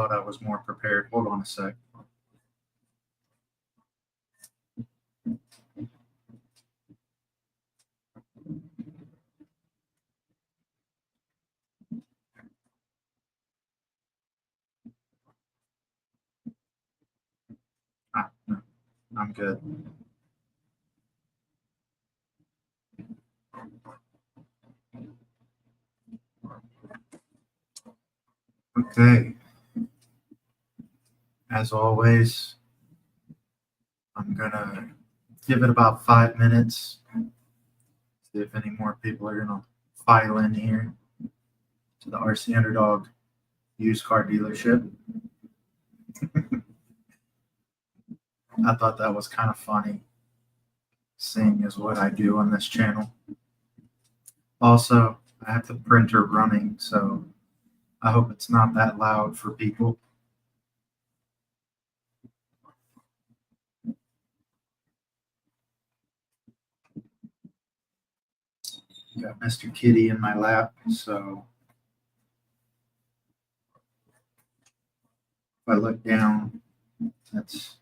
thought I was more prepared. Hold on a sec. No, I'm good. Okay. As always, I'm gonna give it about 5 minutes. See if any more people are gonna file in here to the RC Underdog used car dealership. I thought that was kind of funny, seeing as what I do on this channel. Also, I have the printer running, so I hope it's not that loud for people. Got Mr. Kitty in my lap, so if I look down, that's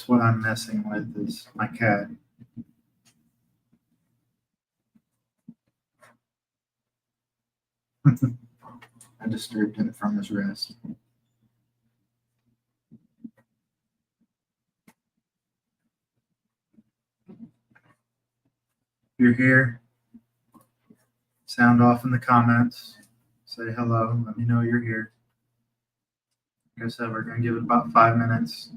what I'm messing with, is my cat. I disturbed him from his rest. If you're here, sound off in the comments. Say hello. Let me know you're here. Like I said, we're going to give it about 5 minutes.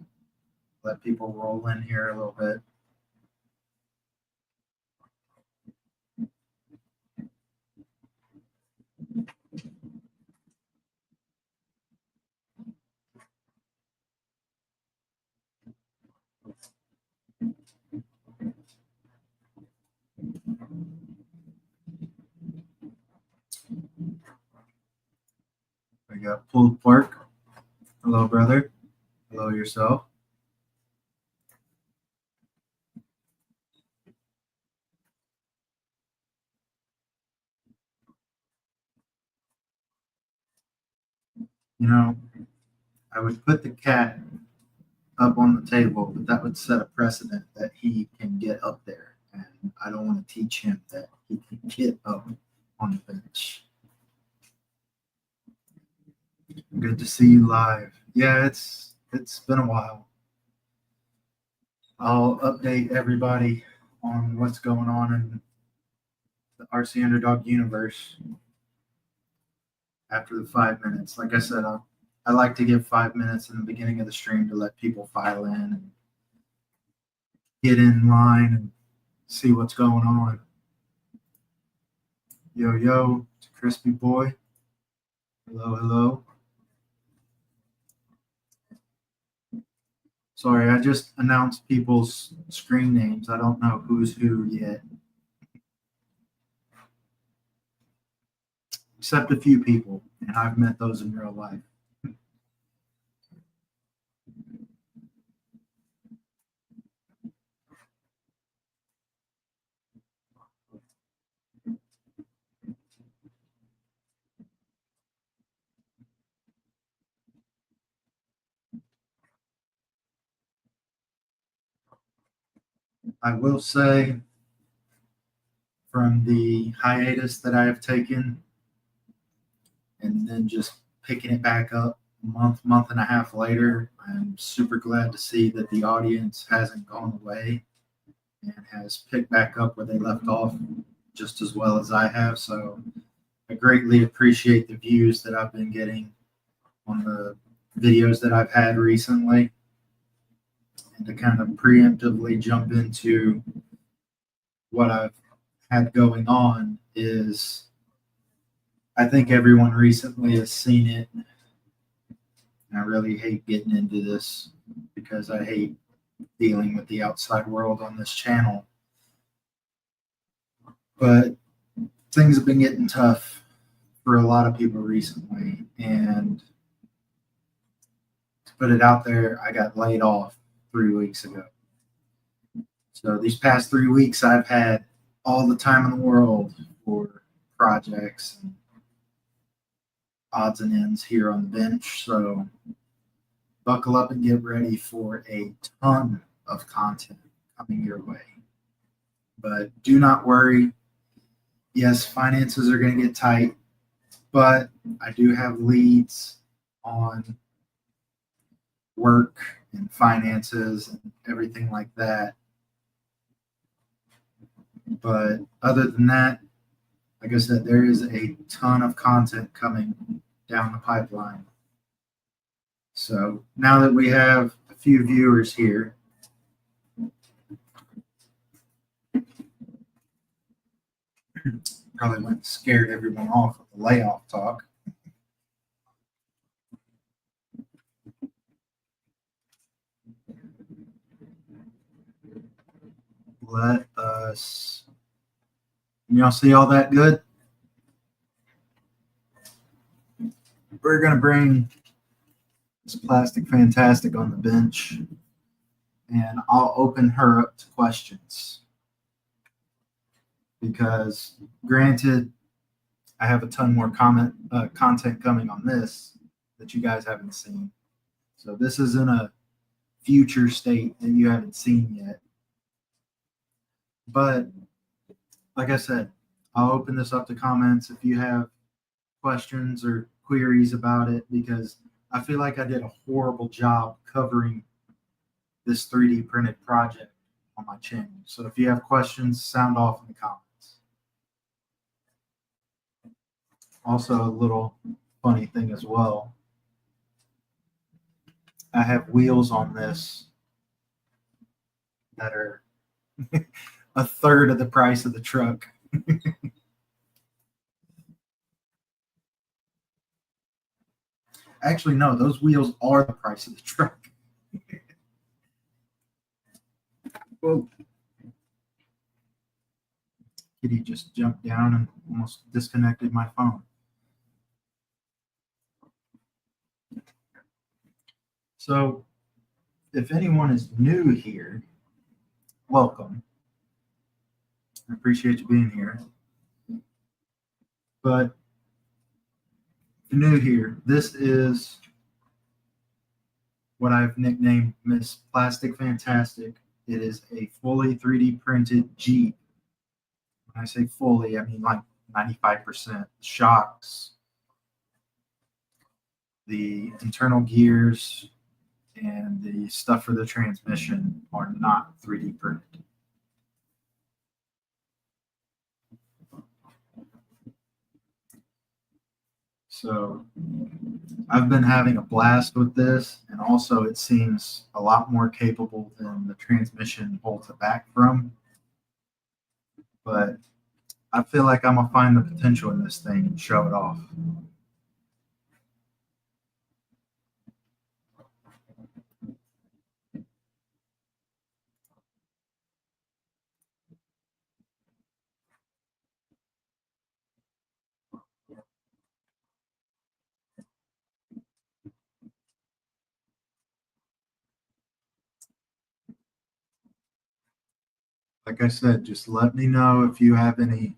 Let people roll in here a little bit. We got Pulled Pork. Hello, brother. Hello, yourself. You know, I would put the cat up on the table, but that would set a precedent that he can get up there. And I don't want to teach him that he can get up on the bench. Good to see you live. Yeah, it's been a while. I'll update everybody on what's going on in the RC Underdog universe after the 5 minutes. Like I said, I like to give 5 minutes in the beginning of the stream to let people file in and get in line and see what's going on. Yo, yo, it's Crispy Boy. Hello, hello. Sorry, I just announced people's screen names. I don't know who's who yet. Except a few people, and I've met those in real life. I will say, from the hiatus that I have taken, and then just picking it back up month and a half later, I'm super glad to see that the audience hasn't gone away and has picked back up where they left off just as well as I have. So I greatly appreciate the views that I've been getting on the videos that I've had recently. And to kind of preemptively jump into what I've had going on is, I think everyone recently has seen it. And I really hate getting into this because I hate dealing with the outside world on this channel. But things have been getting tough for a lot of people recently. And to put it out there, I got laid off 3 weeks ago. So these past 3 weeks, I've had all the time in the world for projects. And odds and ends here on the bench. So buckle up and get ready for a ton of content coming your way. But do not worry. Yes, finances are going to get tight, but I do have leads on work and finances and everything like that. But other than that, like I said, there is a ton of content coming down the pipeline. So now that we have a few viewers here, probably went and scared everyone off with the layoff talk. Let us, can y'all see all that good? We're going to bring this Plastic Fantastic on the bench, and I'll open her up to questions. Because granted, I have a ton more content coming on this that you guys haven't seen. So this is in a future state that you haven't seen yet. But like I said, I'll open this up to comments if you have questions or queries about it, because I feel like I did a horrible job covering this 3D printed project on my channel. So if you have questions, sound off in the comments. Also, a little funny thing as well. I have wheels on this that are a third of the price of the truck. Actually, no, those wheels are the price of the truck. Whoa. Kitty just jumped down and almost disconnected my phone. So if anyone is new here, welcome. I appreciate you being here. But if you're new here, this is what I've nicknamed Miss Plastic Fantastic. It is a fully 3D printed Jeep. When I say fully, I mean like 95%. Shocks, the internal gears, and the stuff for the transmission are not 3D printed. So I've been having a blast with this, and also it seems a lot more capable than the transmission holds it back from. But I feel like I'm gonna find the potential in this thing and show it off. Like I said, just let me know if you have any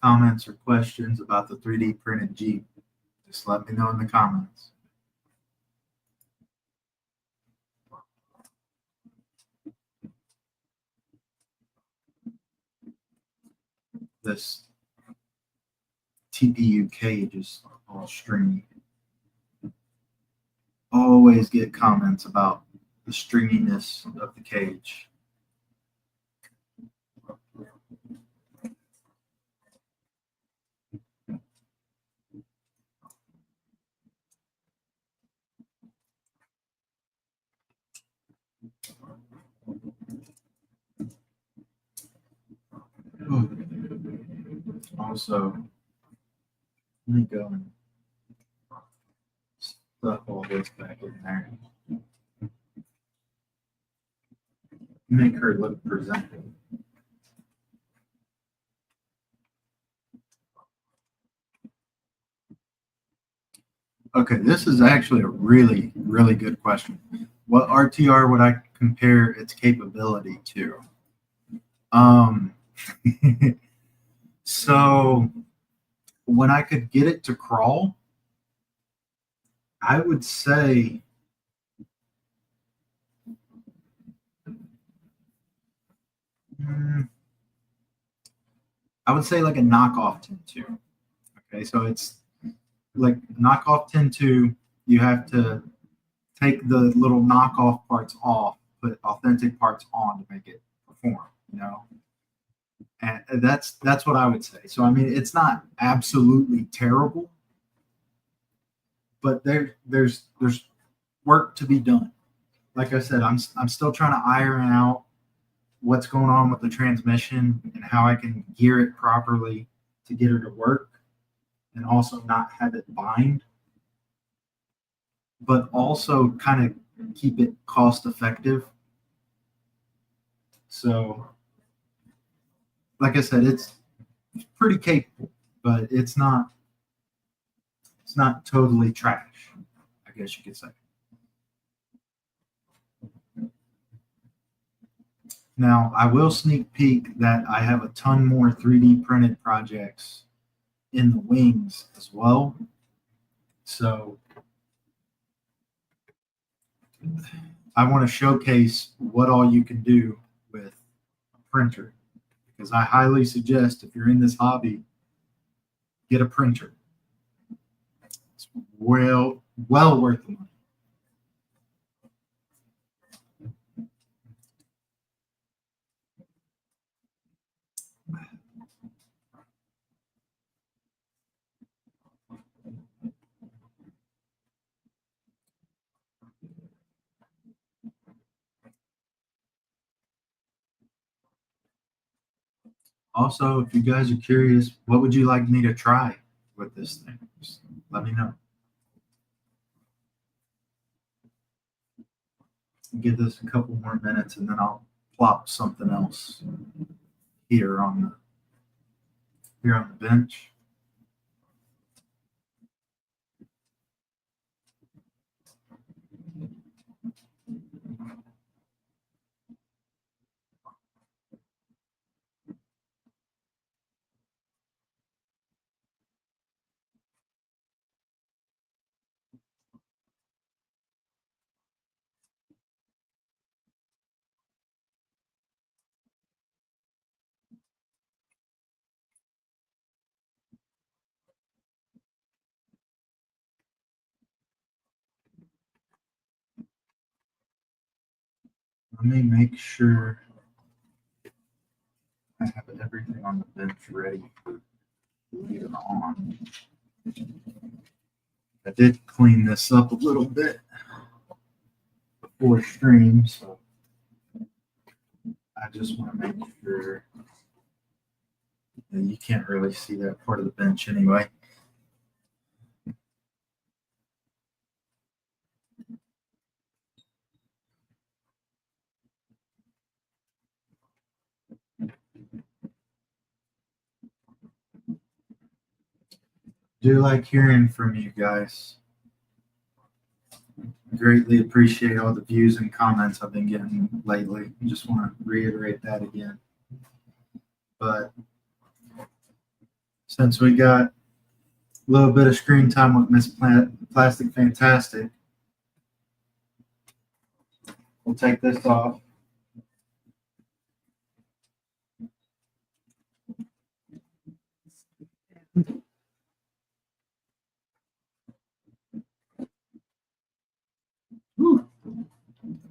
comments or questions about the 3D printed Jeep. Just let me know in the comments. This TPU cage is all stringy. Always get comments about the stringiness of the cage. Also, let me go and stuff all this back in there. Make her look presentable. Okay, this is actually a really, really good question. What RTR would I compare its capability to? So when I could get it to crawl, I would say mm, I would say like a knockoff 10-2. Okay, so it's like knockoff 10-2. You have to take the little knockoff parts off, put authentic parts on to make it perform. And that's what I would say. So I mean, it's not absolutely terrible, but there's work to be done. Like I said, I'm still trying to iron out what's going on with the transmission and how I can gear it properly to get her to work and also not have it bind, but also kind of keep it cost effective. So, like I said, it's pretty capable, but it's not totally trash, I guess you could say. Now, I will sneak peek that I have a ton more 3D printed projects in the wings as well. So I want to showcase what all you can do with a printer because I highly suggest if you're in this hobby, get a printer. It's well worth the money. Also, if you guys are curious, what would you like me to try with this thing? Just let me know. Give this a couple more minutes and then I'll plop something else here on the bench. Let me make sure I have everything on the bench ready for later on. I did clean this up a little bit before stream, so I just want to make sure that you can't really see that part of the bench anyway. Do like hearing from you guys. Greatly appreciate all the views and comments I've been getting lately. Just want to reiterate that again. But since we got a little bit of screen time with Miss Plastic Fantastic, we'll take this off. Whew,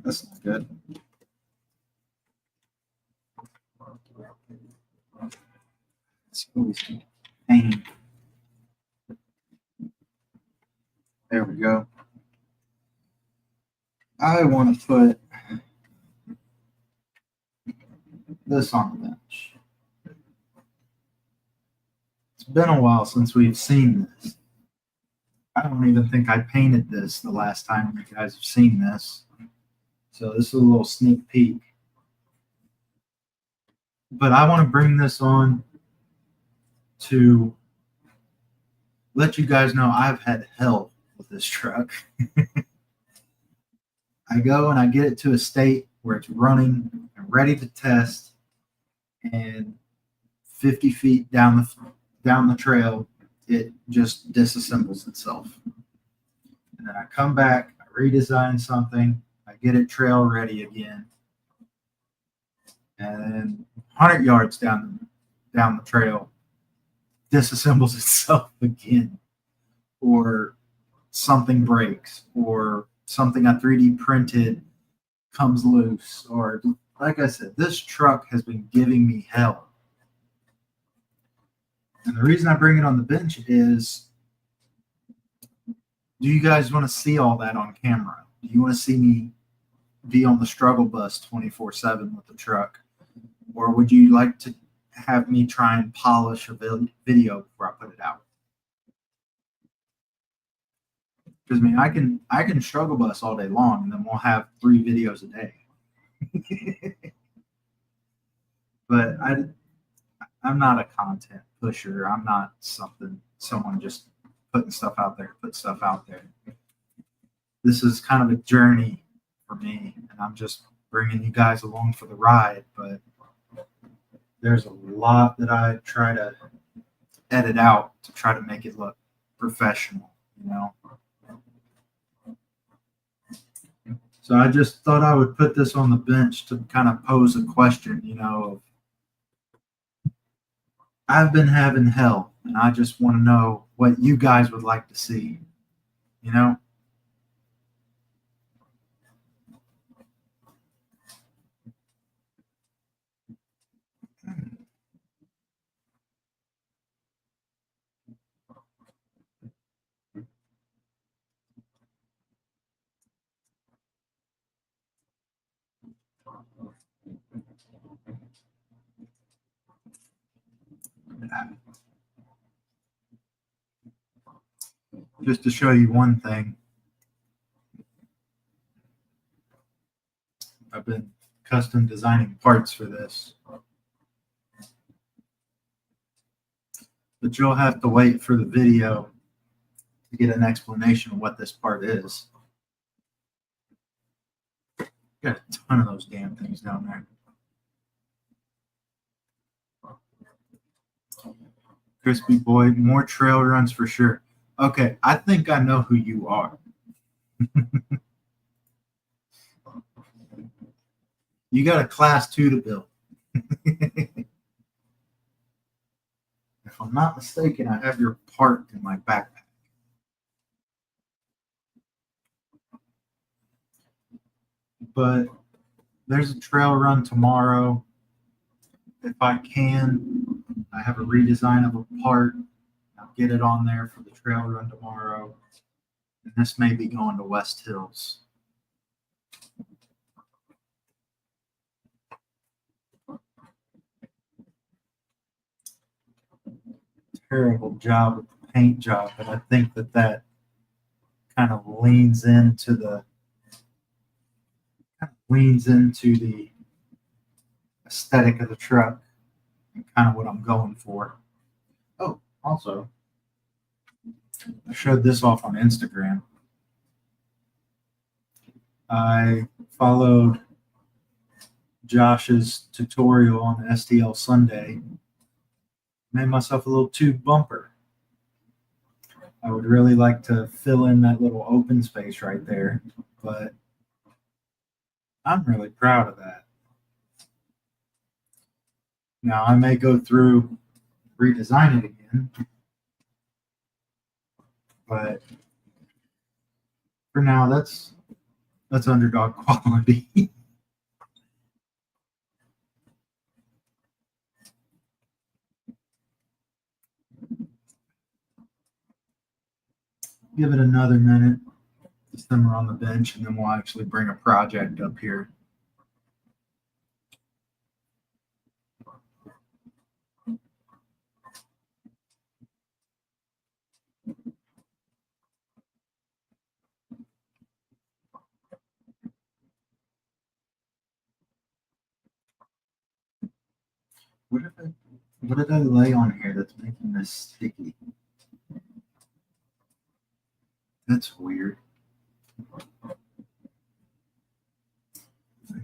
that's not good. It's always pain. There we go. I want to put this on the bench. It's been a while since we've seen this. I don't even think I painted this the last time you guys have seen this. So this is a little sneak peek. But I want to bring this on to let you guys know I've had hell with this truck. I go and I get it to a state where it's running and ready to test, and 50 feet down the trail, it just disassembles itself. and then I come back, I redesign something, I get it trail ready again, and then 100 yards down the trail, disassembles itself again, or something breaks, or something I 3D printed comes loose, or like I said, this truck has been giving me hell. And the reason I bring it on the bench is, do you guys want to see all that on camera? Do you want to see me be on the struggle bus 24/7 with the truck? Or would you like to have me try and polish a video before I put it out? Because I mean, I can struggle bus all day long, and then we'll have 3 videos a day. But I'm not a content pusher. I'm not someone just putting stuff out there, put stuff out there. This is kind of a journey for me, and I'm just bringing you guys along for the ride. But there's a lot that I try to edit out to try to make it look professional, you know. So I just thought I would put this on the bench to kind of pose a question, you know. I've been having hell, and I just want to know what you guys would like to see, you know. Just to show you one thing, I've been custom designing parts for this. But you'll have to wait for the video to get an explanation of what this part is. Got a ton of those damn things down there. Crispy boy, more trail runs for sure. Okay, I think I know who you are. You got a class 2 to build. If I'm not mistaken, I have your part in my backpack. But there's a trail run tomorrow. If I can, I have a redesign of a part. I'll get it on there for the trail run tomorrow. And this may be going to West Hills. Terrible job with the paint job, but I think that kind of leans into the aesthetic of the truck and kind of what I'm going for. Oh, also, I showed this off on Instagram. I followed Josh's tutorial on the STL Sunday. Made myself a little tube bumper. I would really like to fill in that little open space right there, but I'm really proud of that. Now I may go through, redesign it again, but for now that's Underdog quality. Give it another minute to simmer on the bench, and then we'll actually bring a project up here. What did I lay on here that's making this sticky? That's weird. I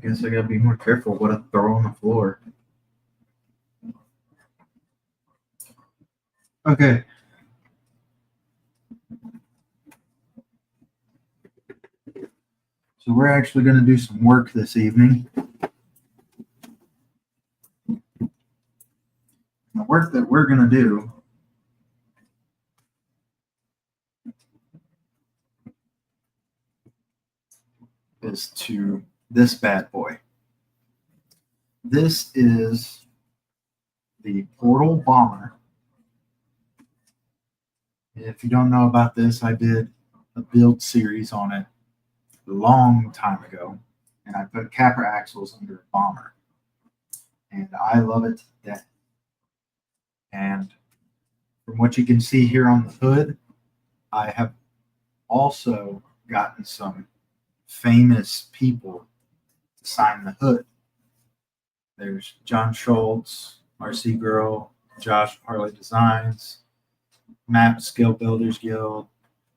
guess I gotta be more careful what I throw on the floor. Okay. we're actually going to do some work this evening. The work that we're going to do is to this bad boy. This is the Portal Bomber. If you don't know about this, I did a build series on it a long time ago, and I put capper axles under a bomber, and I love it to death. And from what you can see here on the hood, I have also gotten some famous people to sign the hood. There's John Schultz, RC Girl, Josh Harley Designs, Map Skill Builders Guild.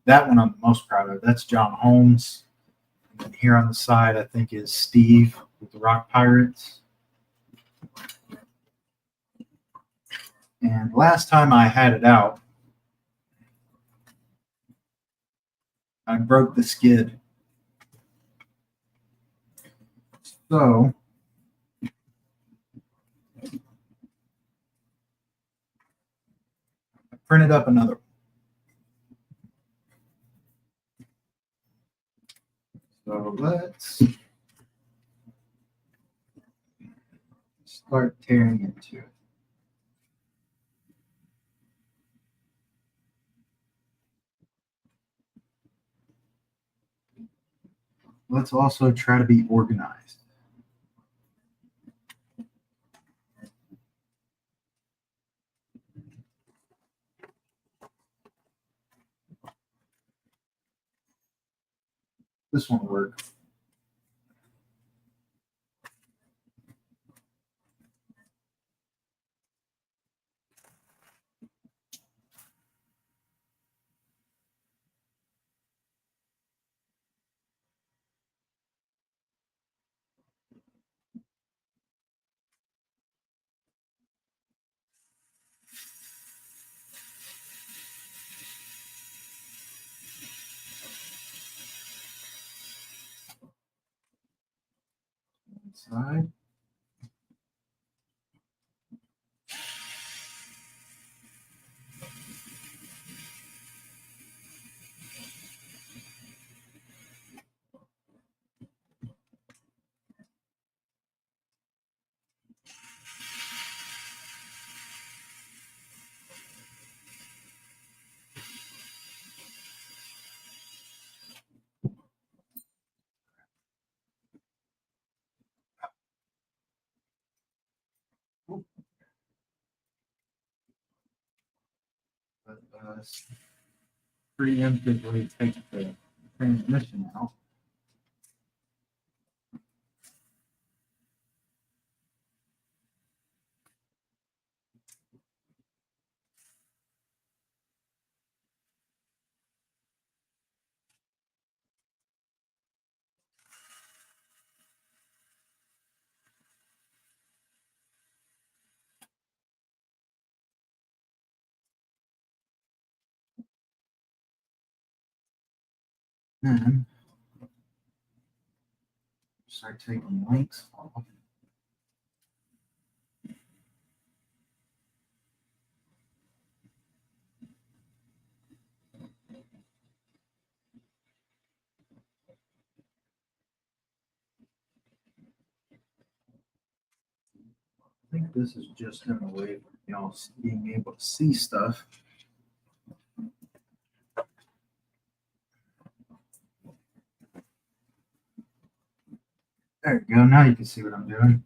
That one I'm the most proud of. That's John Holmes. And then here on the side, I think is Steve with the Rock Pirates. And last time I had it out, I broke the skid. So I printed up another one. So let's start tearing into it. Let's also try to be organized. This one will work. Inside. Let us preemptively take the transmission out. Then start taking links off. I think this is just in the way of y'all being able to see stuff. There you go. Now you can see what I'm doing.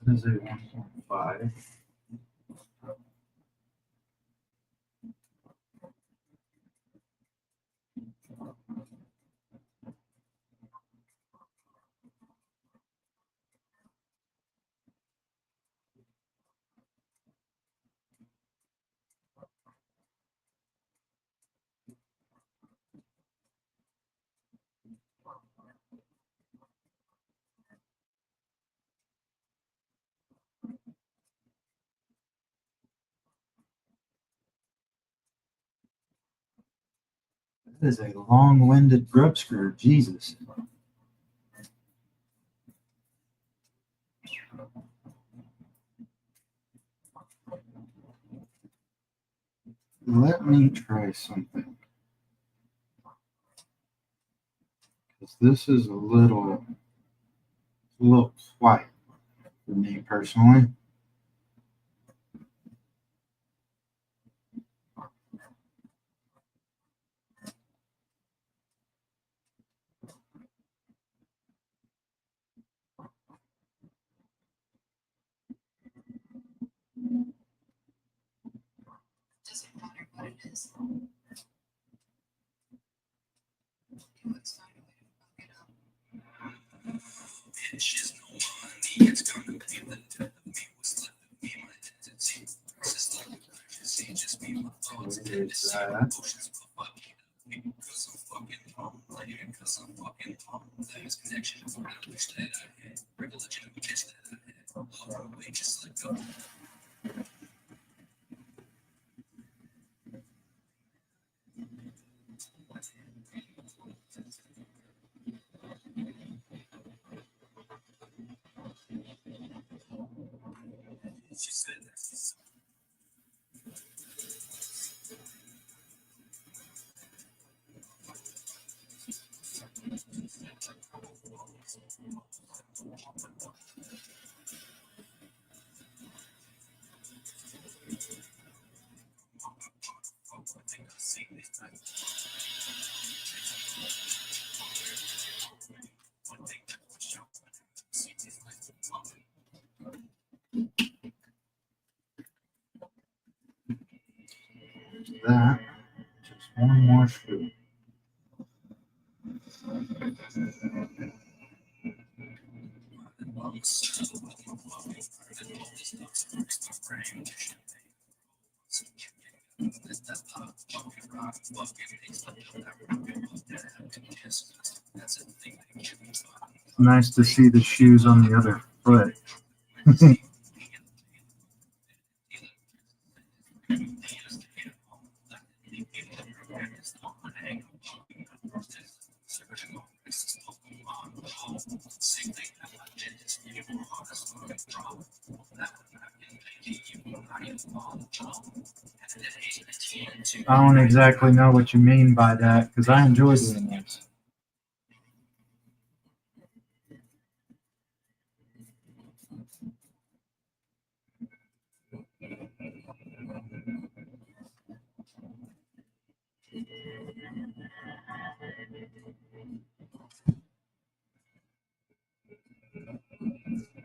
This is a 1.5. That is a long-winded grub screw. Jesus. Let me try something. Because this is a little quiet for me personally. Doesn't matter what it is. Let's find a way to fuck it up. Bitch is no money, it's gonna be the death of me. What's left of me, my identity. Versus like a emergency, just be my thoughts. Emotions pop up. Cause I'm fucking home, like cause I'm fucking home. There's connection, I wish that I had. Recollection of a bitch that I had. Love away just like go. She said that's That. Just one more screw. Nice to see the shoes on the other foot. I don't exactly know what you mean by that because I enjoy doing this.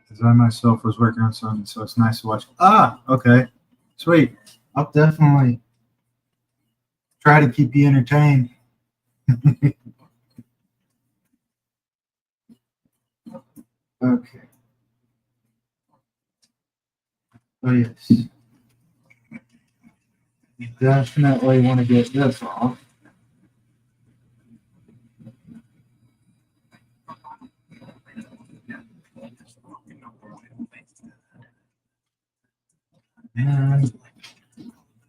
Because I myself was working on something, so it's nice to watch. Ah, okay, sweet. I'll definitely try to keep you entertained. Okay. Oh yes. You definitely want to get this off. And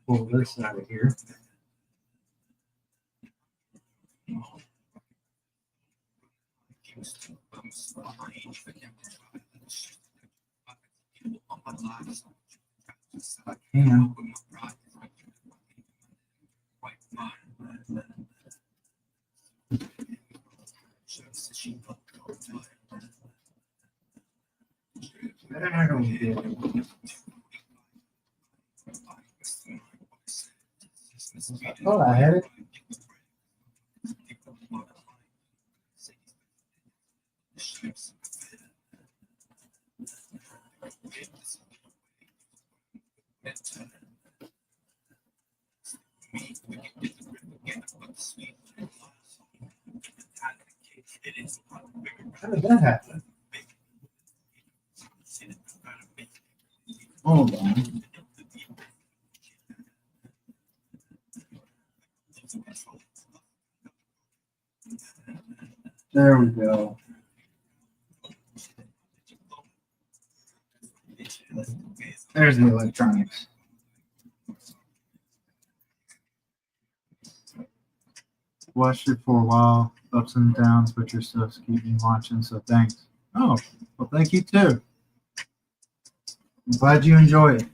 pull this out of here. I can. I don't get it. Oh, I had it. How did that happen? Hold on. There we go. There's the electronics. Watched it for a while, ups and downs, but your stuff's keep me watching, so thanks. Oh, well, thank you too. I'm glad you enjoy it.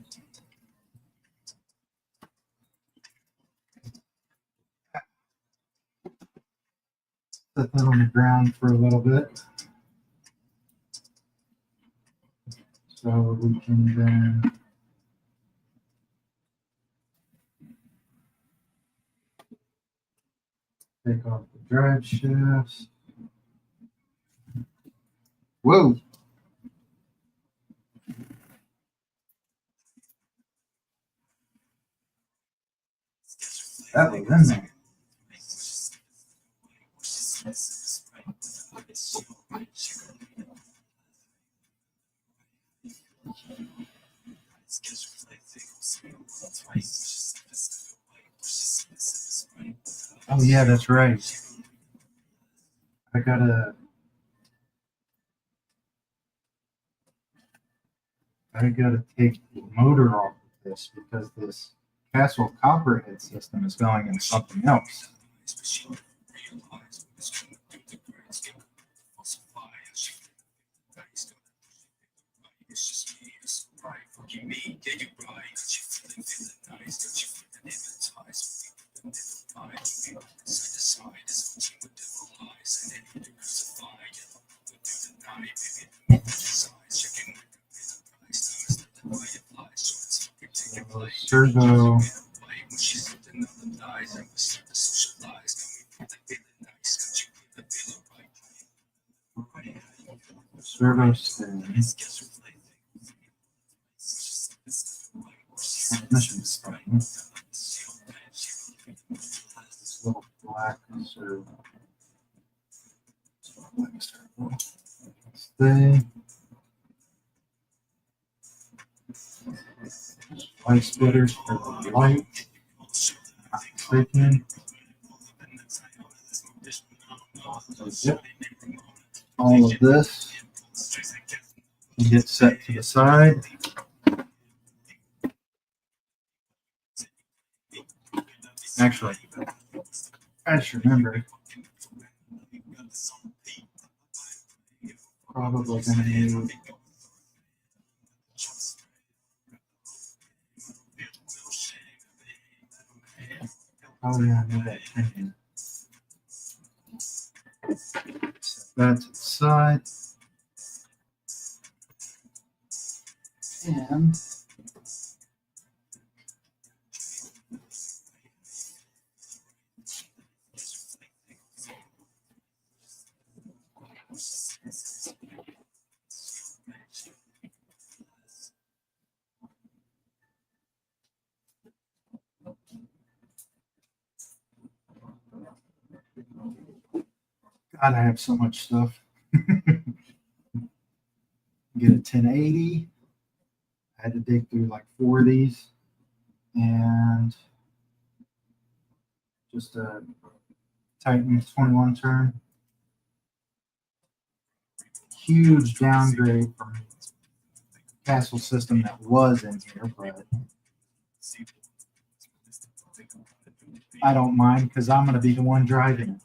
Set that on the ground for a little bit. So we can then take off the drive shafts. Whoa! That was in there. Oh yeah, that's right. I gotta take the motor off of this because this Castle Copperhead system is going into something else. Servo. Servo stand. Transmission spring. This little black servo. Stay. Light splitters for the light. Taken. Yep. All of this can get set to the side. Actually, I just remembered. Probably gonna need. Oh yeah, I know that thing. Set that to the side. And God, I have so much stuff. Get a 1080. I had to dig through like 4 of these. And just a Titan 21 turn. Huge downgrade from Castle system that was in here, but I don't mind because I'm going to be the one driving it.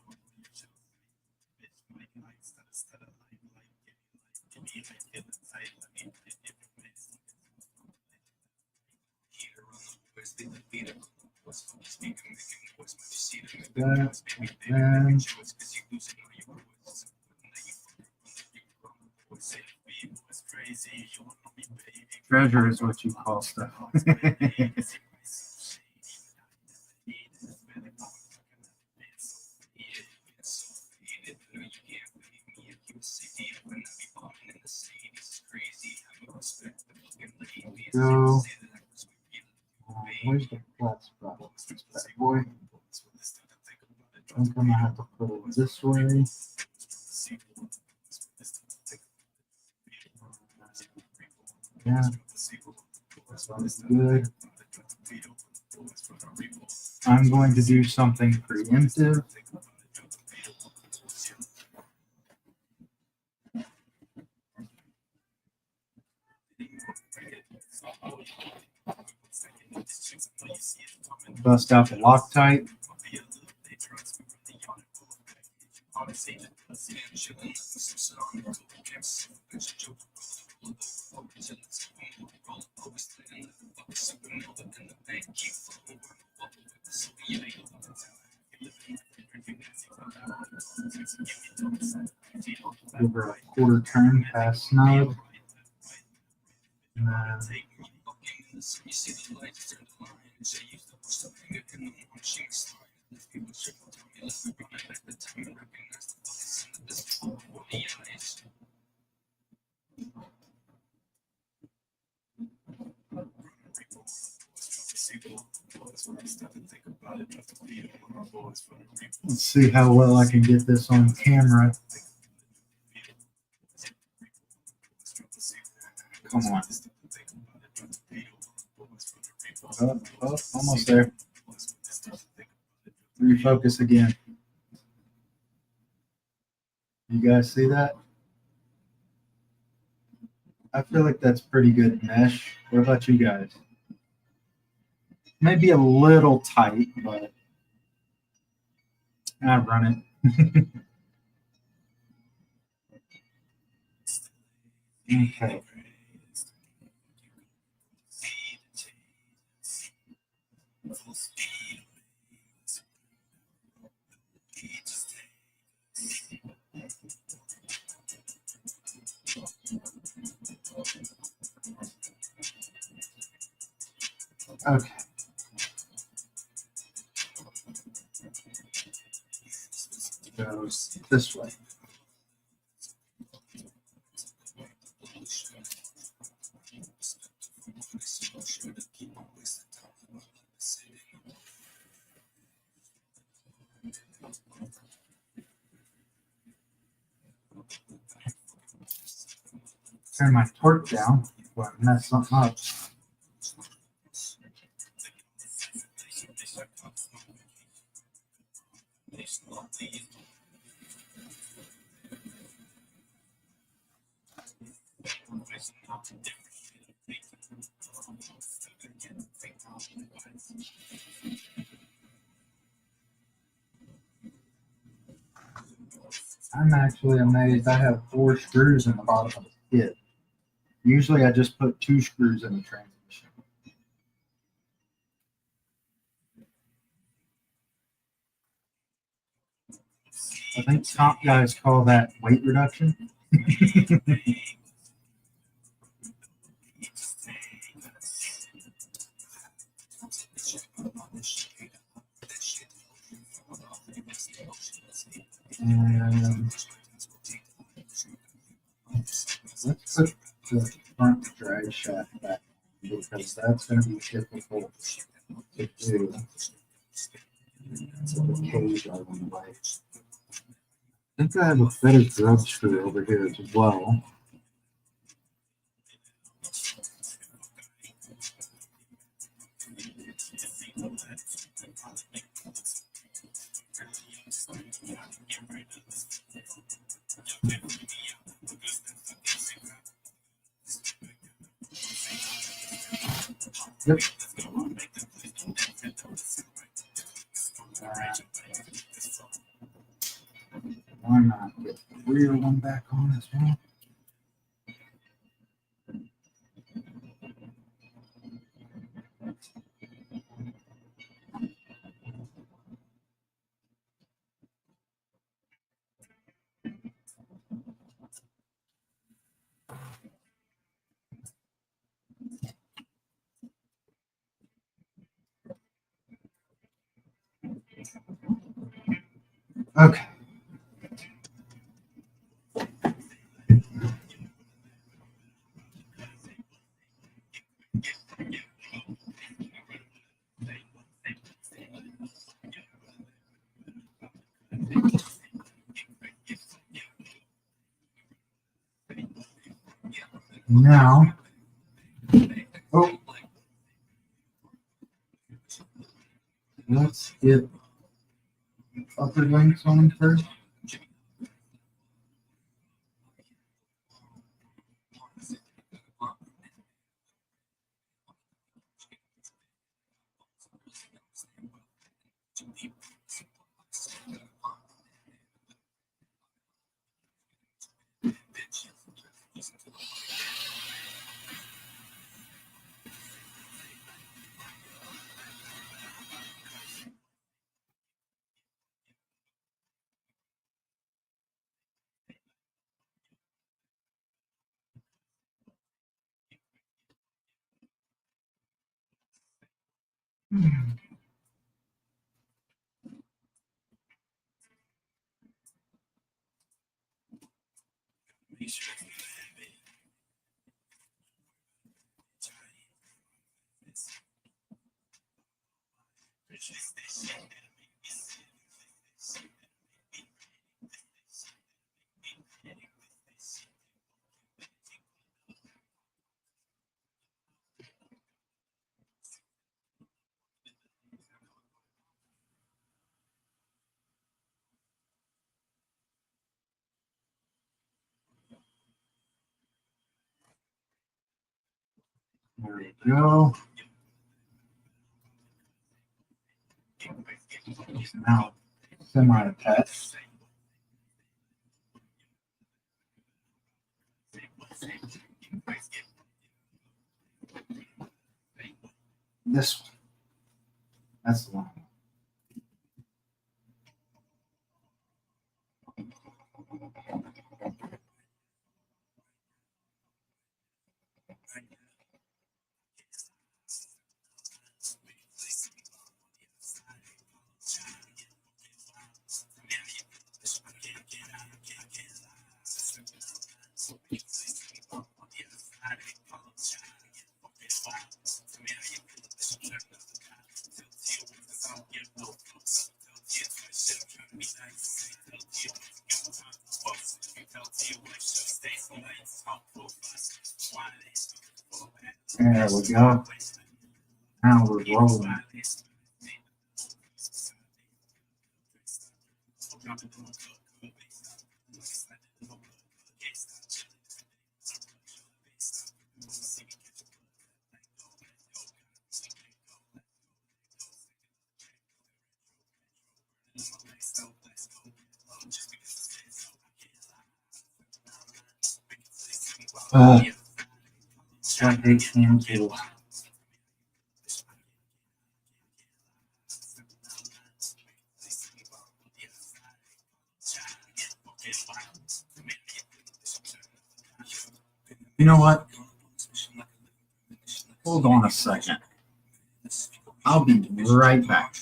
That, and treasure is what you call stuff. Go. Where's the flat spot? This bad boy. I think I'm gonna have to put it this way. Yeah, sounds good. I'm going to do something preemptive. Bust out the Loctite. Over a quarter turn past snug. And let's see how well I can get this on camera. Come on. Oh, almost there. Refocus again. You guys see that? I feel like that's pretty good mesh. What about you guys? Maybe a little tight, but I run it. Okay. Okay. Goes this way. Turn my torque down before I mess something up. I'm actually amazed I have 4 screws in the bottom of the kit. Usually I just put 2 screws in the transmission. I think top guys call that weight reduction. And let's put the front drag shaft back because that's going to be difficult to do. The cage out of the way. I think I have a better grub screw over here as well. Yep. Why not get the rear one back on as well? Okay. Now, oh, let's get upper links on first. There we go. Now, semi-attached. This one. That's the one. There we go. Now we're rolling. That big can too. You know what? Hold on a second. I'll be right back.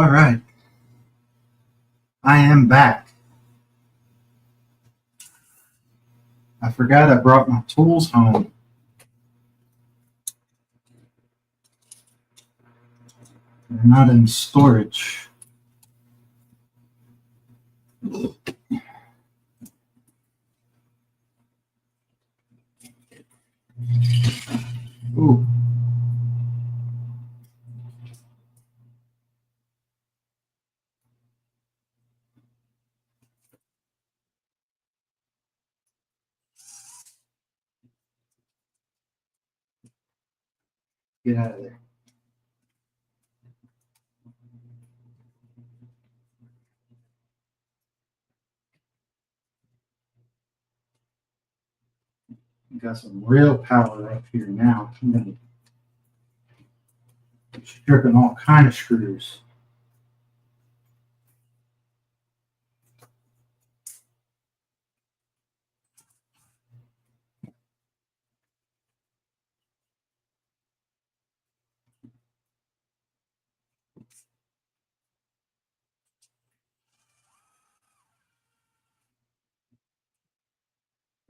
All right. I am back. I forgot I brought my tools home. They're not in storage. Ooh. Get out of there. Got some real power up here now. I'm gonna stripping all kind of screws.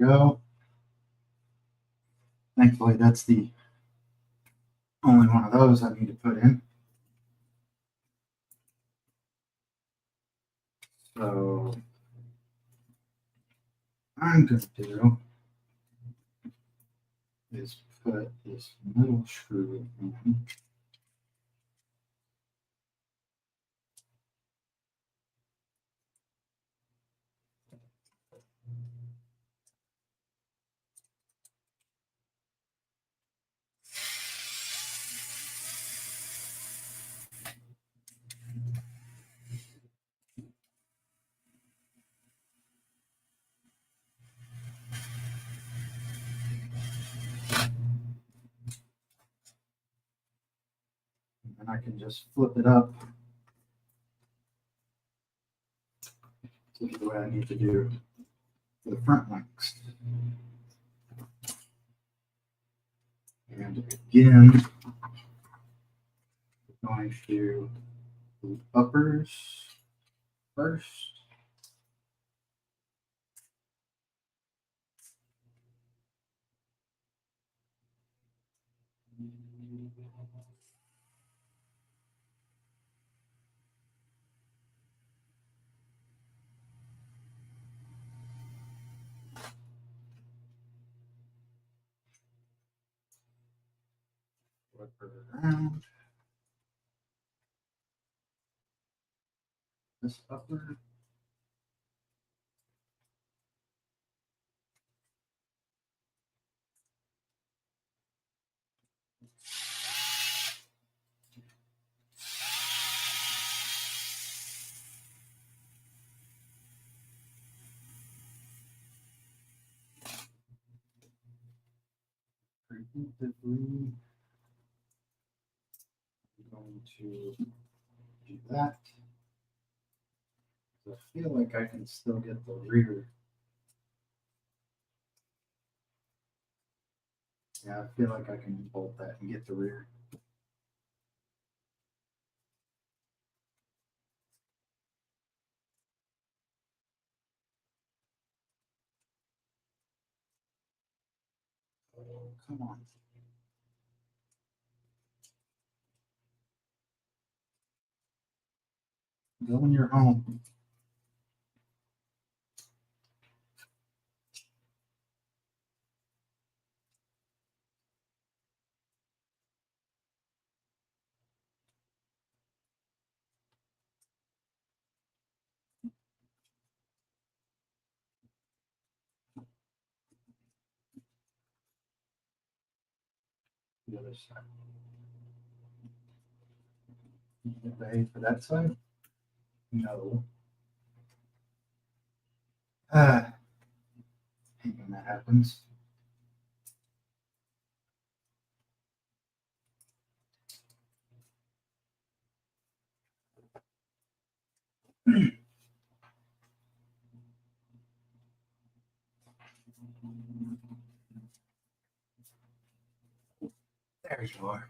Go. Thankfully, that's the only one of those I need to put in. So I'm going to do is put this middle screw in. And I can just flip it up to do what I need to do for the front links. And again, we're going to do uppers first. Flip it around. This upper. Preemptively, I'm going to do that. I feel like I can still get the rear. Yeah, I feel like I can bolt that and get the rear. Oh, come on. Go when you're home. The other side. Get the A for that side? No. Ah, hate when that happens. There you are.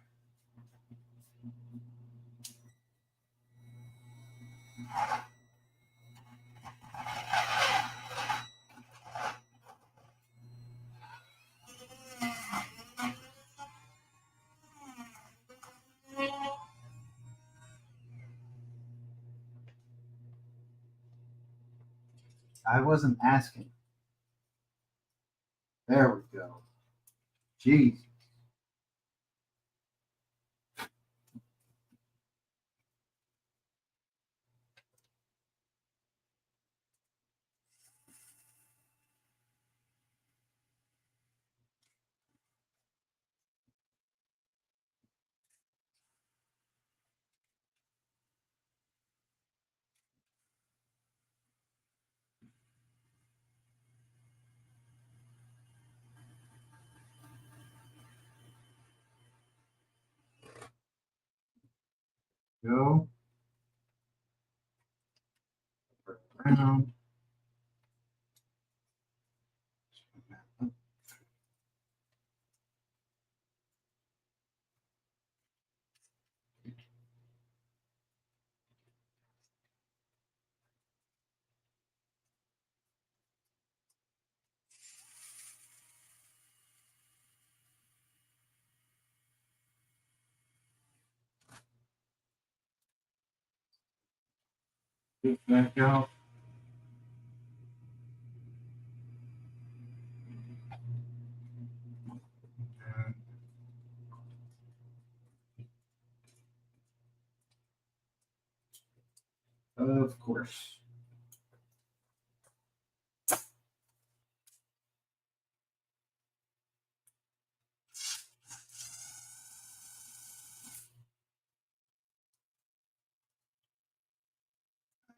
I wasn't asking. There we go. Jeez. Go. Around. Back out. Of course.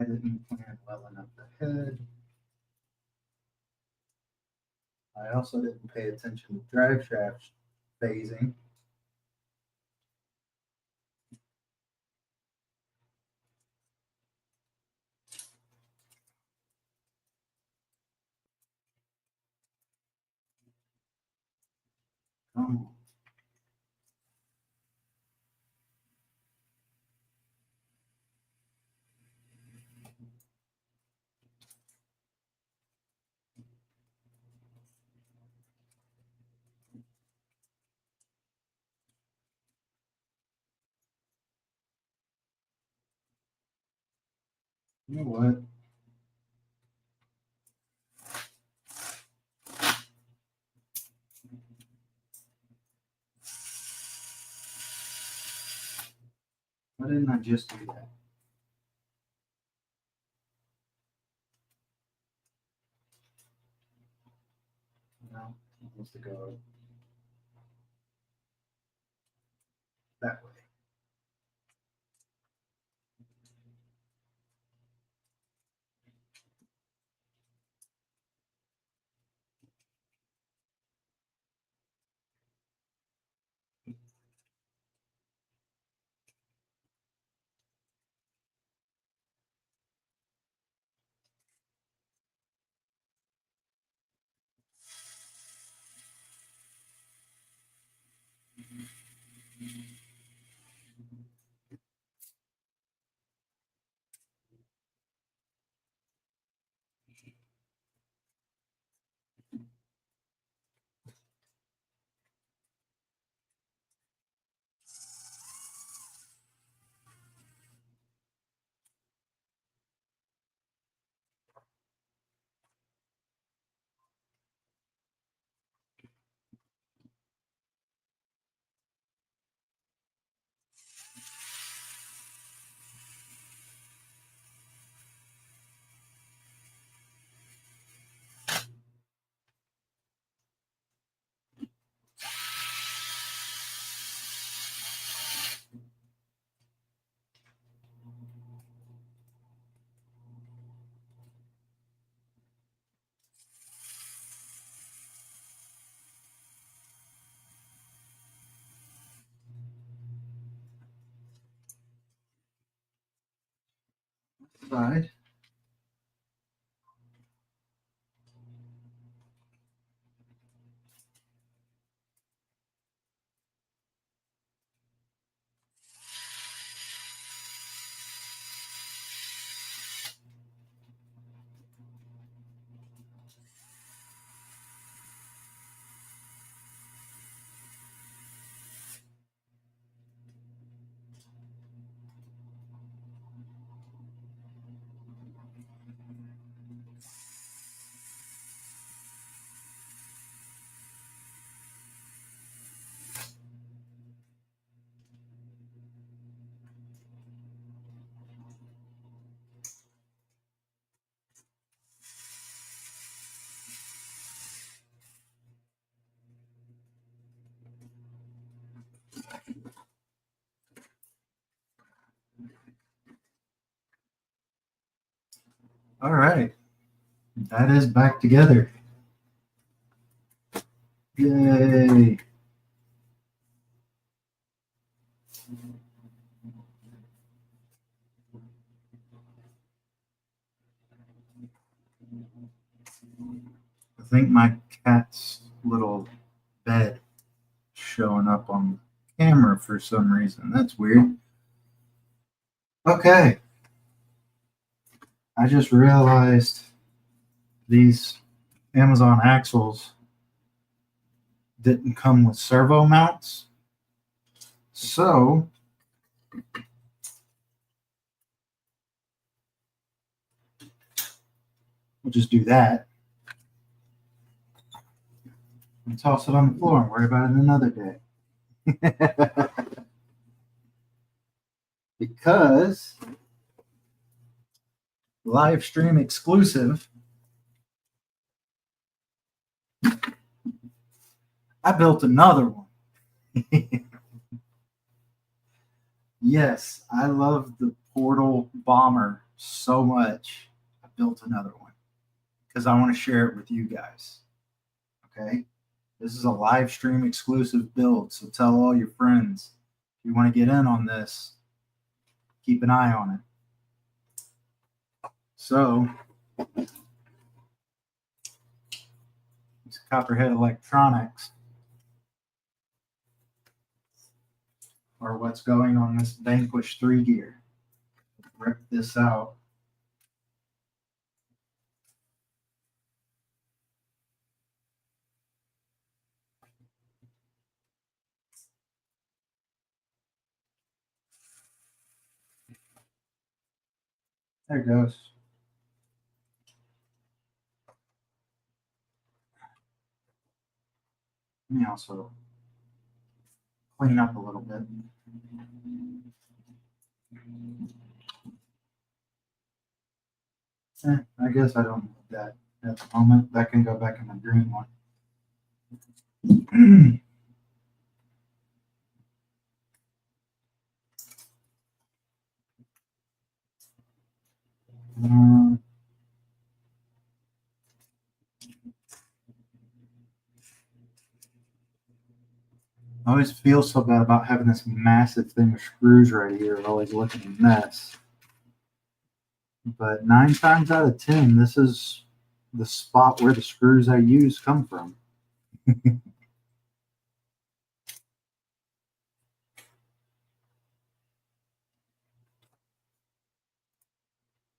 I didn't plan well enough ahead. I also didn't pay attention to drive shaft phasing. Come You know what? Why didn't I just do that? No, it wants to go that way. Side. That is back together. Yay. I think my cat's little bed showing up on the camera for some reason. That's weird. Okay. I just realized these Amazon axles didn't come with servo mounts. So we'll just do that and toss it on the floor and worry about it another day. Because live stream exclusive, I built another one. Yes, I love the Portal Bomber so much. I built another one because I want to share it with you guys. Okay. This is a live stream exclusive build. So tell all your friends if you want to get in on this, keep an eye on it. So, it's Copperhead Electronics, or what's going on this Vanquish 3 gear. Rip this out. There it goes. Let me also clean up a little bit. I guess I don't need that at the moment. That can go back in the green one. I always feel so bad about having this massive thing of screws right here, always looking a mess. But 9 times out of 10, this is the spot where the screws I use come from.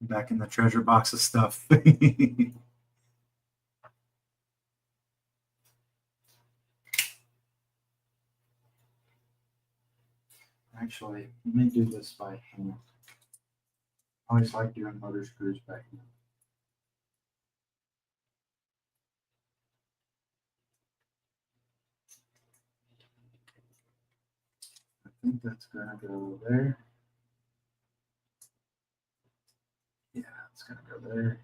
Back in the treasure box of stuff. Actually, let me do this by hand. I always like doing motor screws by hand. I think that's gonna go there. Yeah, it's gonna go there.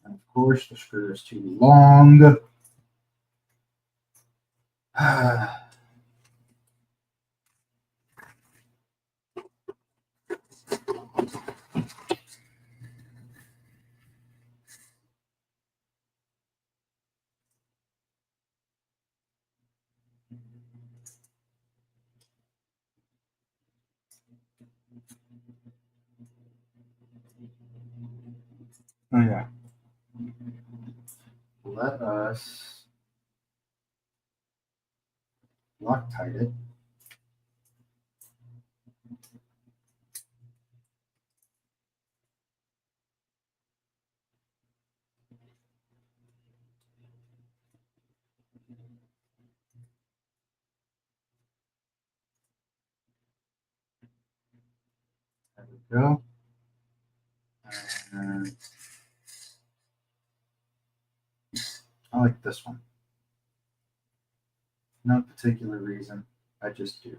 And of course, the screw is too long. Oh yeah. Let us Loctite it. There we go. And I like this one. No particular reason. I just do.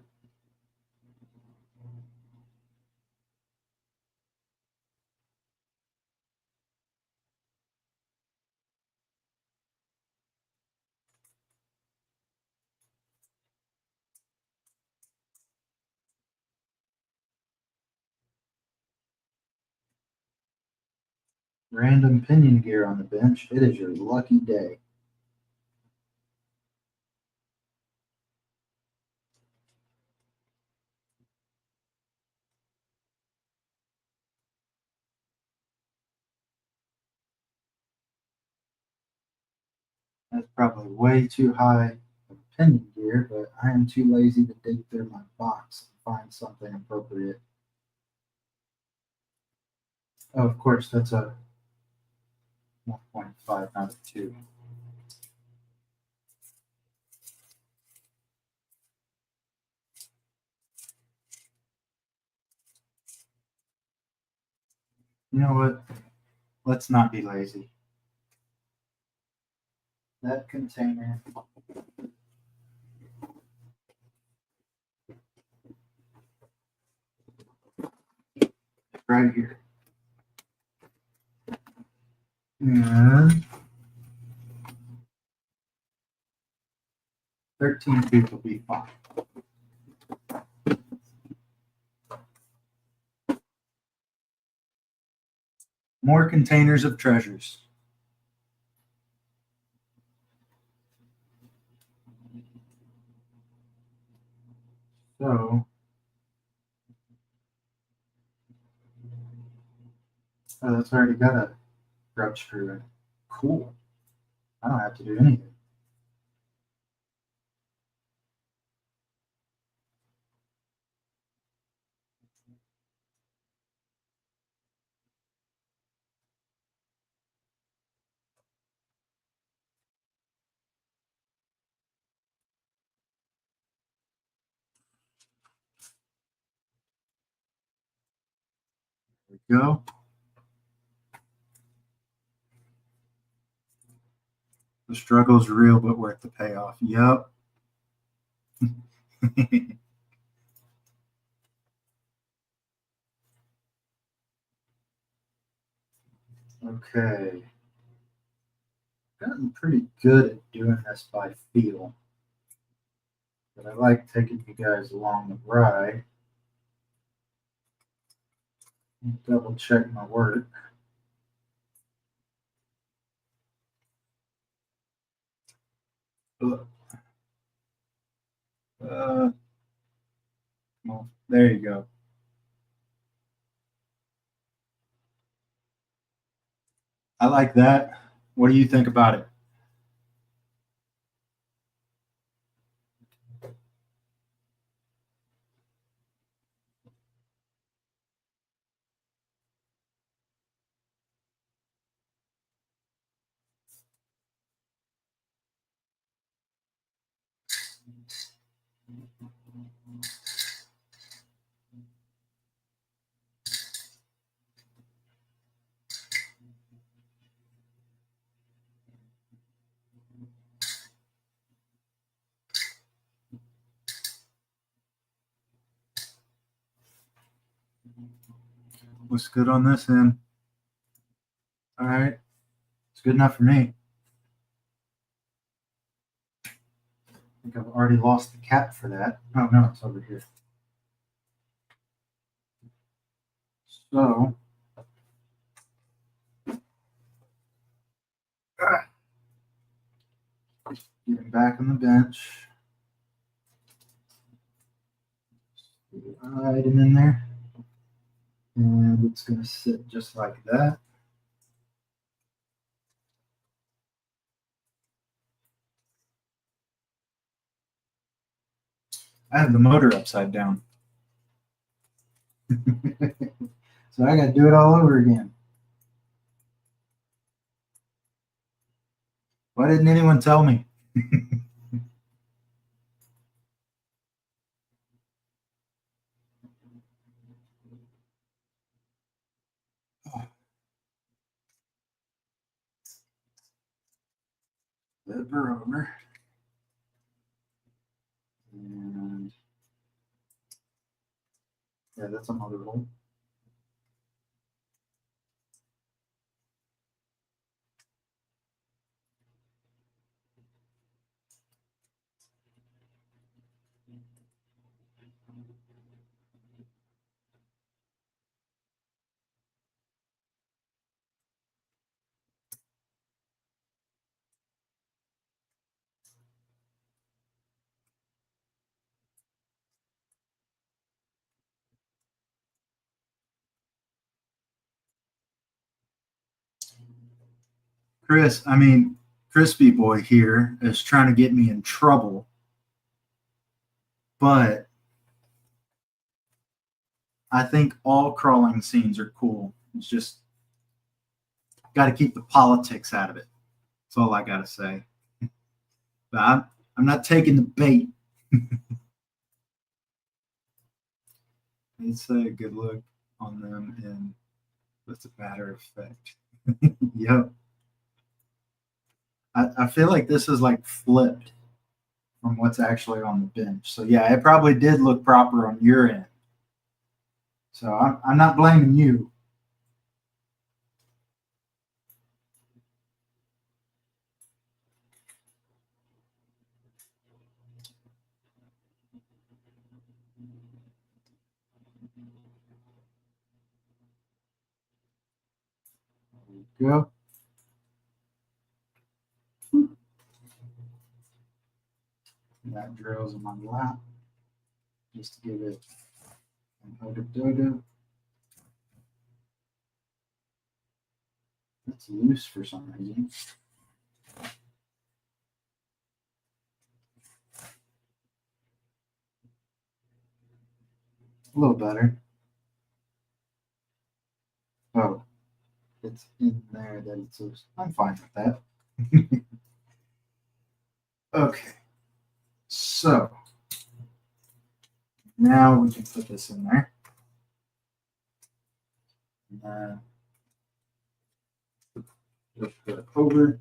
Random pinion gear on the bench. It is your lucky day. That's probably way too high of pinion gear, but I am too lazy to dig through my box and find something appropriate. Oh, of course, that's a 1.5, not a 2. You know what? Let's not be lazy. That container right here. And 13 feet will be fine. More containers of treasures. So, oh, that's already got a grub screw in it. Cool. I don't have to do anything. There we go. The struggle's real, but worth the payoff. Yep. Okay. Gotten pretty good at doing this by feel, but I like taking you guys along the ride. Double check my work. Uh, well, there you go. I like that. What do you think about it? Looks good on this end. All right. It's good enough for me. I think I've already lost the cap for that. Oh, no, it's over here. So, getting back on the bench. Item in there. And it's going to sit just like that. I have the motor upside down. So I got to do it all over again. Why didn't anyone tell me? Flip her over. And yeah, that's a motor hole. Chris, I mean, Crispy Boy here is trying to get me in trouble, but I think all crawling scenes are cool. It's just got to keep the politics out of it. That's all I got to say. But I'm not taking the bait. It's a good look on them, and with a matter of fact. Yep. I feel like this is like flipped from what's actually on the bench. So yeah, it probably did look proper on your end. So I'm not blaming you. There you go. That drills in my lap just to give it an oda. It's loose for some reason. A little better. Oh, it's in there that it's loose. I'm fine with that. Okay, so now we can put this in there. And put it over.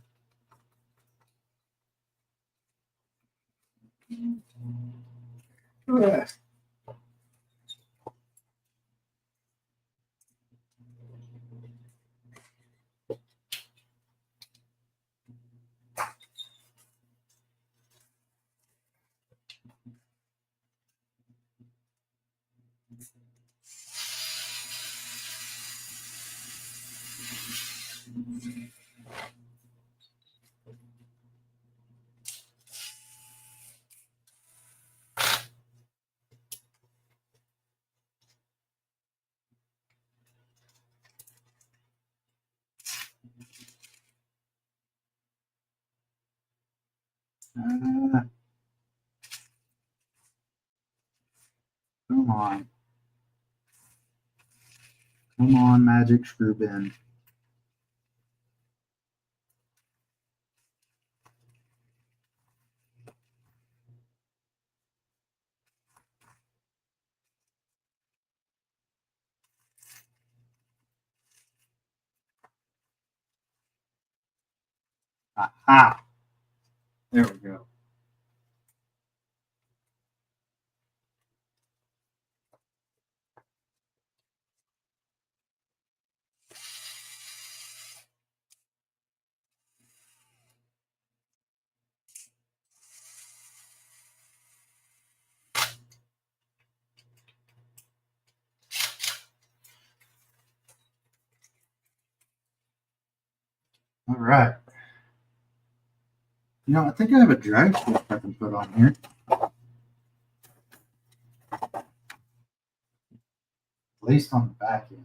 Uh, come on. Come on, magic screw bin. Aha. There we go. All right. I think I have a drag strip I can put on here. At least on the back end.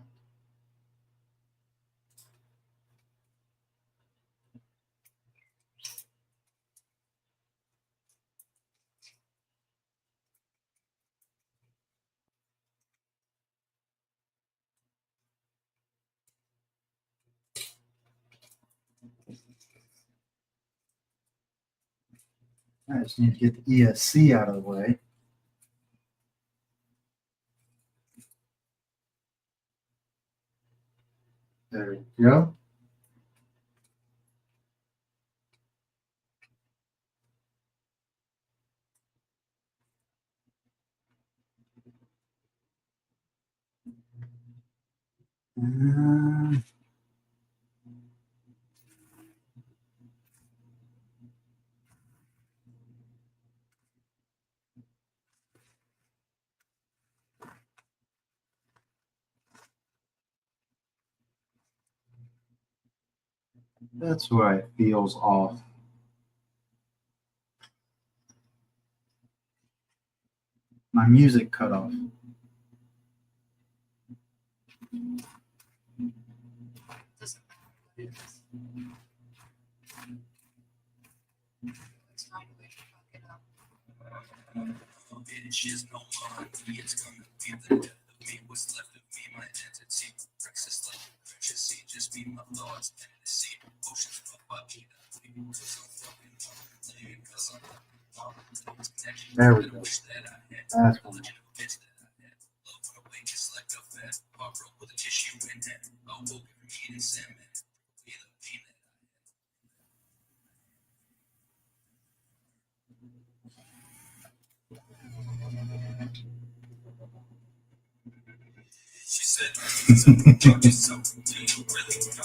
I just need to get the ESC out of the way. There we go. Uh, that's why it feels off. My music cut off. Bitches no more. It's gonna be the death of me. What's left of me, my entity. Precious like precious seed, just be my thoughts. And the sea, oceans fuck up. There we go. That's one.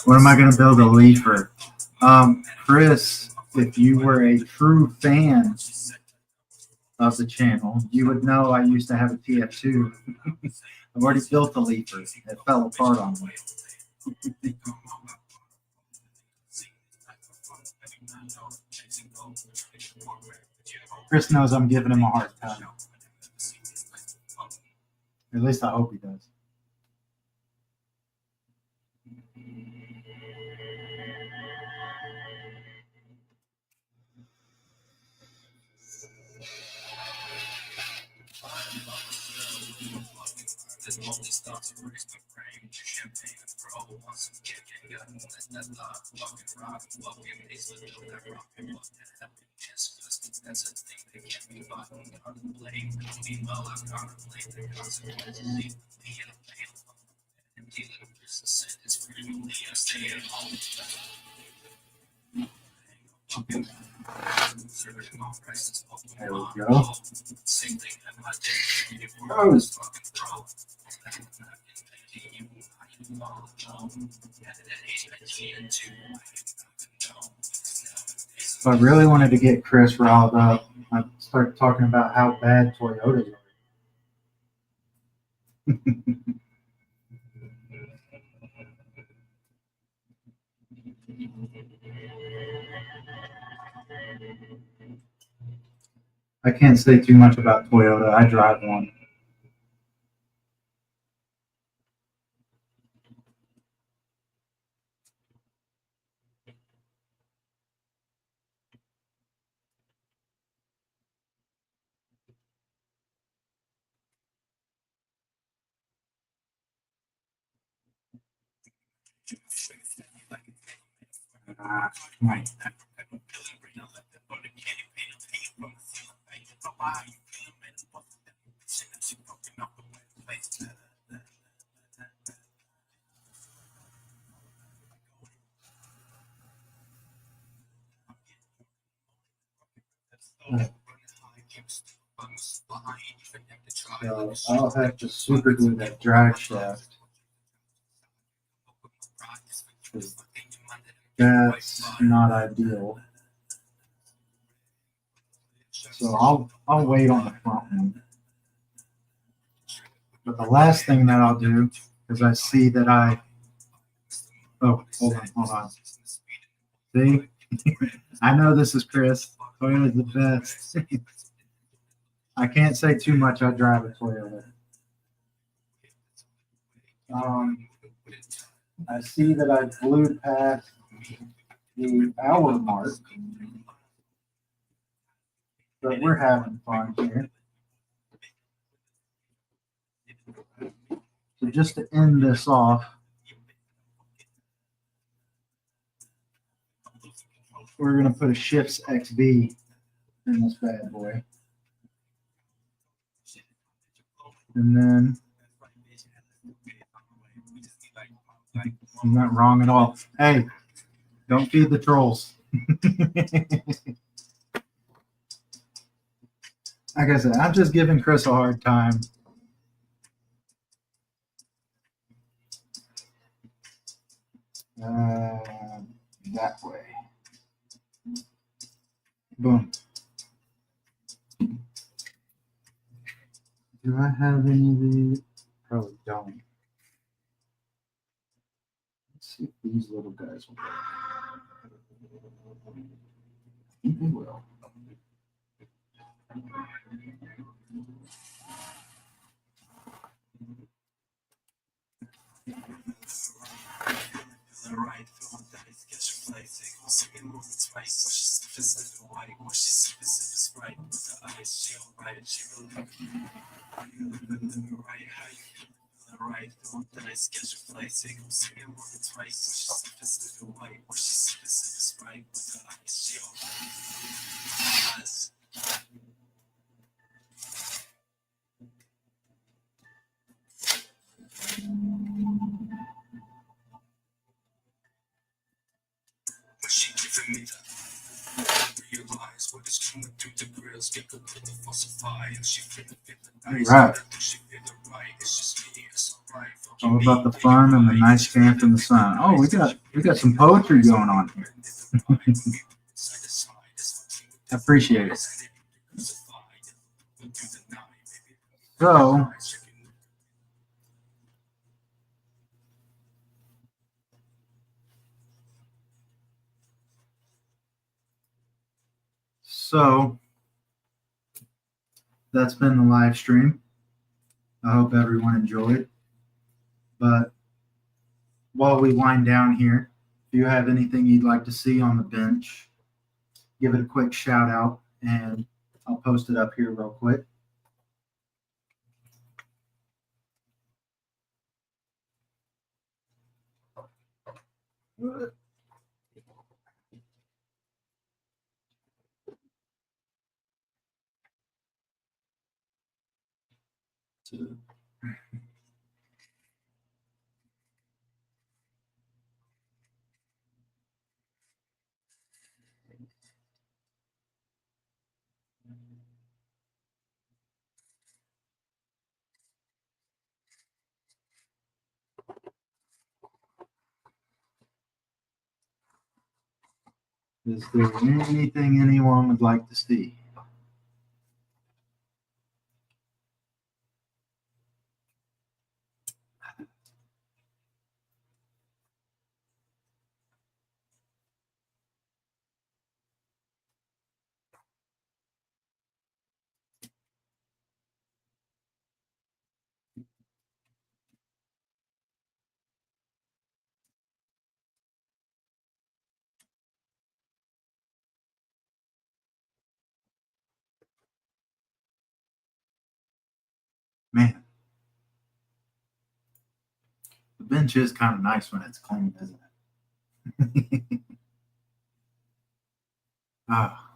What am I going to build? A leafer. Chris, if you were a true fan of the channel, you would know I used to have a TF2. I've already built the leafer. It fell apart on me. Chris knows I'm giving him a hard time. At least I hope he does. There we go. Oh. If I really wanted to get Chris riled up, I'd start talking about how bad Toyotas are. I can't say too much about Toyota. I drive one. Right. So I'll have to super glue that drive shaft. That's not ideal. So I'll wait on the front one. But the last thing that I'll do is I see that oh, hold on. See? I know this is Chris. Toyota's the best. I can't say too much. I drive a Toyota. I see that I glued past the hour mark, but we're having fun here. So just to end this off, we're going to put a Shifts XB in this bad boy. And then I'm not wrong at all. Hey, don't feed the trolls. Like I said, I'm just giving Chris a hard time. That way. Boom. Do I have any of these? Probably don't. Let's see if these little guys will. I think they will. She giving me that. Realize what is coming through the grills, get the put the falsify, and she feel the nice. Right. She feel the right. It's just me, it's alright. All about the fun and the nice fan from the sun. Oh, we got some poetry going on here. I appreciate it. So that's been the live stream. I hope everyone enjoyed. But while we wind down here, if you have anything you'd like to see on the bench, give it a quick shout out and I'll post it up here real quick. Is there anything anyone would like to see? Man, the bench is kind of nice when it's clean, isn't it? Ah.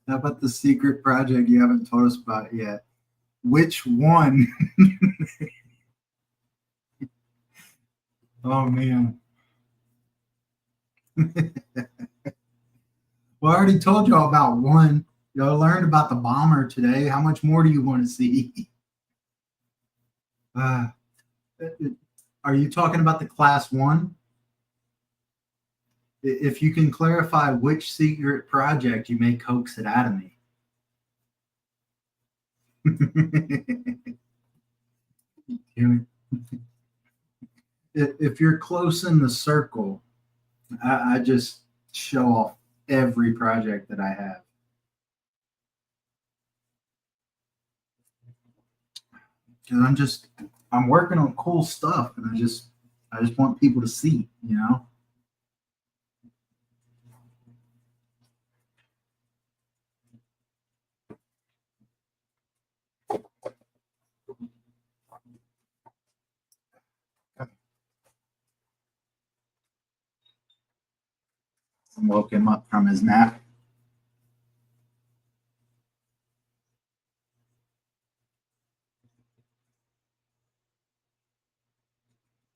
How about the secret project you haven't told us about yet? Which one? Oh, man. Well, I already told y'all about one. Y'all learned about the bomber today. How much more do you want to see? Are you talking about the class one? If you can clarify which secret project you may coax it out of me. If you're close in the circle, I just show off every project that I have. Because I'm working on cool stuff, and I just want people to see, you know. I woke him up from his nap.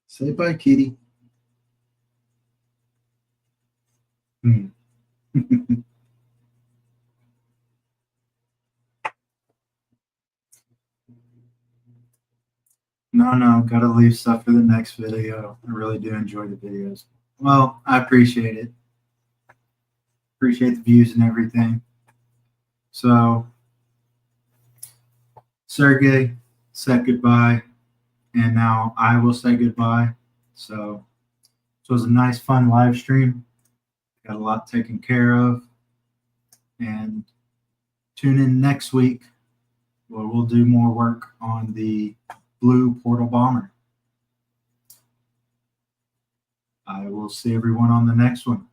Say bye, kitty. No, gotta leave stuff for the next video. I really do enjoy the videos. Well, I appreciate it. Appreciate the views and everything. So, Sergey said goodbye, and now I will say goodbye. So, it was a nice, fun live stream. Got a lot taken care of. And tune in next week where we'll do more work on the blue portal bomber. I will see everyone on the next one.